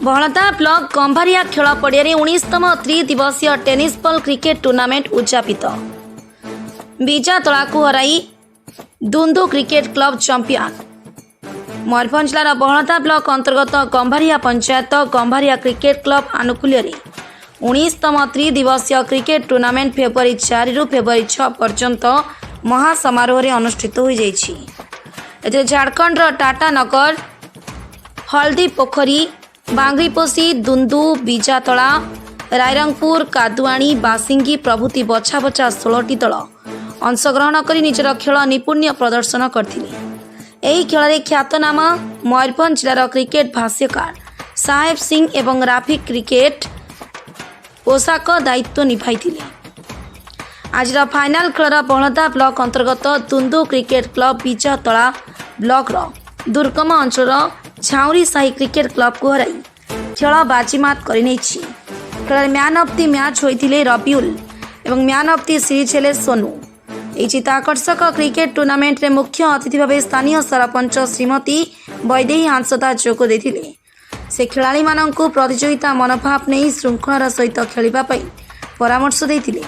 बहलदा block Gambharia खेल पड़िया 19तम त्रिदिवसीय टेनिस बॉल क्रिकेट टूर्नामेंट उद्यापित बीजातला को हराई Dundu cricket club champion Mayurbhanj जिलार बहलदा ब्लॉक अंतर्गत गंभारिया पंचायत गंभारिया क्रिकेट क्लब आनुकूल्य 19तम त्रिदिवसीय क्रिकेट टूर्नामेंट फेब्रुआरी 4 रु फेब्रुआरी 6 पर्यंत महासमारोह में अनुष्ठित हो जाइए। झारखंड टाटानगर हल्दी पोखरी बांग्रीपोसी दुंदु बीजातला रायरंगपुर कादुआणी बासिंगी प्रभृति बछा बछा 16टी दल अंशग्रहण कर निजर खेल निपुण्य प्रदर्शन करथिले। एही खेल ख्यातनामा मयूरभंज जिलार क्रिकेट भाष्यकार साहेब सिंह एवं राफिक क्रिकेट पोशाक दायित्व निभाइथिले। आज फाइनाल खेल बहलदा ब्लॉक अंतर्गत दुंदु क्रिकेट क्लब बीजातला ब्लॉक दुर्गम अंचल झाउरी साही क्रिकेट क्लब को हराई खेल बाजीमात कर खेल मैन ऑफ द मैच होते रबिउल एवं मैन ऑफ द सीरीज हेले सोनू। यह चित्ताकर्षक क्रिकेट टूर्नामेंट रे मुख्य अतिथि भाव स्थानीय सरपंच श्रीमती वैदेही हांसदा जोग देथिले। से खिलाड़ी माननकु प्रतियोगिता मनोभाव नहीं श्रृंखलार सहित खेलिबा पई परामर्श देथिले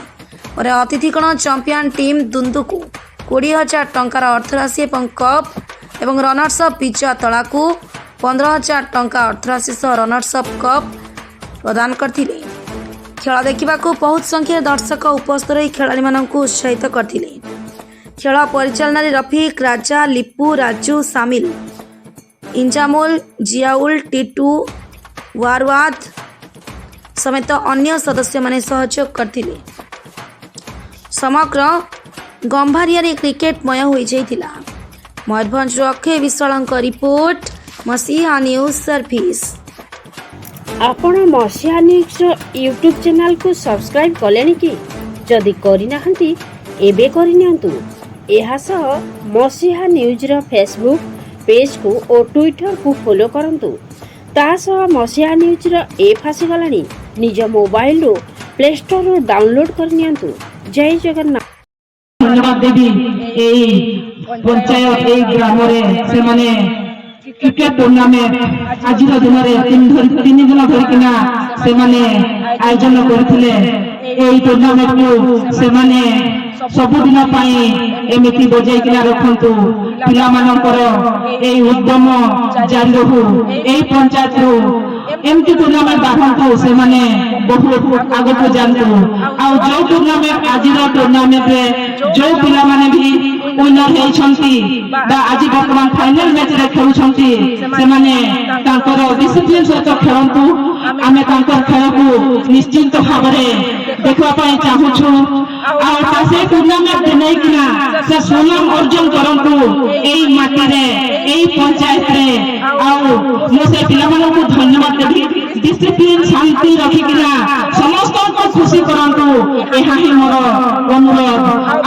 और अतिथिगण चैंपियन टीम दुंदु को 20,000 टंकार अर्थराशि एवं कप एवं रनर्स अप बीजातला को 15,000 टंका अर्थराशि सह रनर्स अप कप प्रदान करथिले। खेल देखा बहुत संख्या दर्शक उपस्थित रही खिलाड़ी माननकु उत्साहित करथिले। खेल परिचालन रफिक राजा लिपू राजू सामिल इंजामुल जियाउल टीटू वारवाद समेत अन्य सदस्य माने सहयोग करथिले। समग्र गंभारिया क्रिकेटमय हो जाइथिला। मयूरभंज अक्षय विश्वाल रिपोर्ट मसीहा न्यूज सर्विस। आपण मसीहा न्यूज यूट्यूब चैनल को सब्सक्राइब कलेनि कि जदि करिनाहंती एबे करिनियंतु। एहा सह मसीहा न्यूज रो फेसबुक पेज को और ट्विटर को फॉलो करंतु। ता सह मसीहा न्यूज रो ऐप आसी गलानी निज मोबाइल रो प्ले स्टोर रो डाउनलोड करनियंतु। जय जगन्नाथ। धन्यवाद देवी पंचायत ग्राम से माने क्रिकेट टूर्नामेंट आज दिन में 3 दिन धरिकिना से माने आयोजन करथिले। एई टूर्नामेंट को से माने सबुदिन एमती बजाइकिना रखंतु। पिला मानकर एई उद्यम जारी रहू। एई पंचायत एमती टूर्नामेंट बाहंतु से माने बहुत आगे को जानतु। आ जो टूर्नामेंट आज टूर्नामेंट रे जो पिला माने भी विनर हेछंती बा आज वर्तमान फाइनल मैच रे खेलुछंती से माने तांकर डिसिप्लिन सहित खेलंतु। आमे तांकर खेल को निश्चित भाव में देखा पाई चाहूछु। आ तासे टूर्नामेंट नै किना से सुनाम अर्जन करंतु एई माटी रे एई पंचायत रे। आ मो से पिला मानन को धन्यवाद देबी। डिसिप्लिन शांति रखी किना समस्त को खुशी करंतु एहा ही मोर अनुरोध।